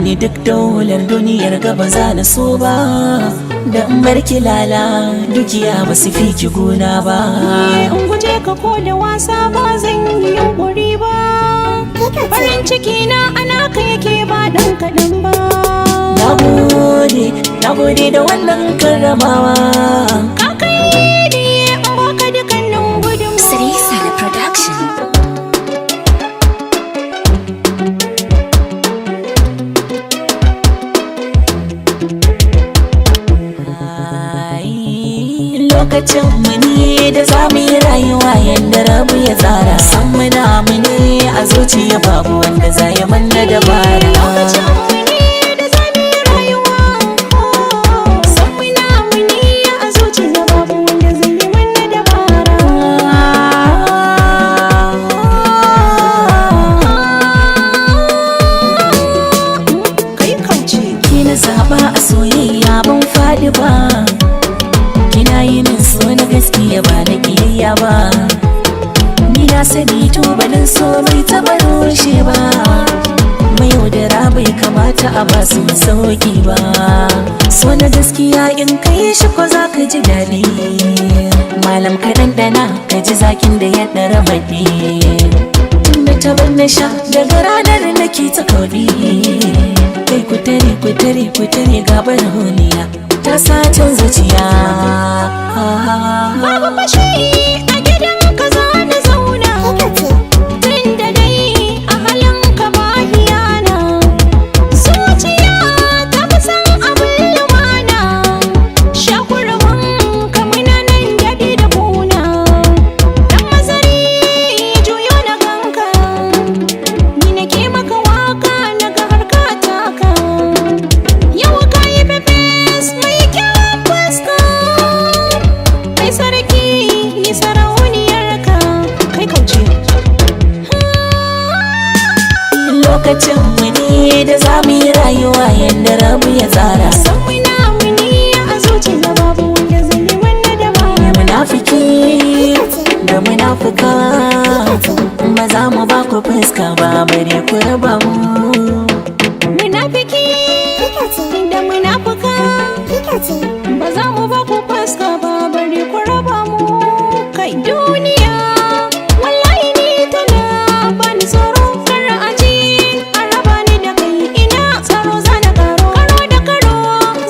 bani duk daular duniyar gaba za na so ba, da in barki lala dukiya ba su fi ki gona ba. In guje ka ko da wasa ba zan yi yunkuri ba, farin ciki na ana ka yake ba dan kaɗan ba. Na gode da wannan karramawa. Ka kai ni in baka dukkanin gudunmawa. Sarisa da production. Lokacin mu ne da za mu yi rayuwa yadda rabu ya tsara. San muna mu ne a zuciya babu wanda za ya manna dabara. Lokacin mu ne da za mu yi rayuwa, san muna mu ne a zuciya babu wanda zai yi mana dabara. Kai kauce Ki na zaba a soyayya ban faɗi ba, kina yi min so na gaskiya ba na ƙiyayya ba. Ni na sani tubalin so bai taɓa rushe ba, mai yaudara bai kamata a ba su masauki ba. So na gaskiya in kai shi ko za ka ji daɗi, malam ka ɗanɗana ka ji zakin da ya ɗara baɗi. Tunda tabar na sha daga ranar nake ta kauɗi, kai ku tare honiya ta sacin zuciya. babu fashi a gidan ka za na zauna, tunda dai a halin ka ba hiyana. Zuciya ta fi san abin lumana, shakurman ka muna nan daɗi da kuna. Dan mazari juyo na ganka, ni nake maka waka na ga harka taka. Yau ka yi fefes mai kyawun fuska, kai sarki ni sarauniyarka. Kai kauce Lokacin mu ne da za mu yi rayuwa yadda rabu ya tsara. san muna muni a zuciya babu wanda zai yi mana dabara. Munafiki da munafuka ba za mu ba ku fuska ba, bare ku raba mu. Munafiki da munafuka ba za mu ba ku fuska ba, bari ku raba mu. Kai duniya wallahi ni tana bani tsoro, kar aji a raba ni da kai. Ina tsaro zana karo da karo,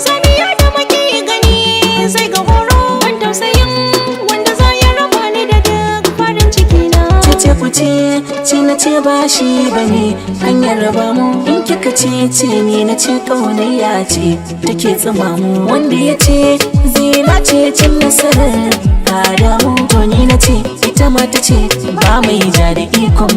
zaniya da maki gani sai ga horo. Ban tausayin wanda za ya raba ni da duk farin ciki na. Cece ku ce na ce ba shi bane hanyar raba mu. In kika ce ni na ce ƙaunayya ce take tsima mu. Wanda ya ce zai lace cin nasarar kada mu, to ni na ce ita ma ta ce ba mai ja da ikon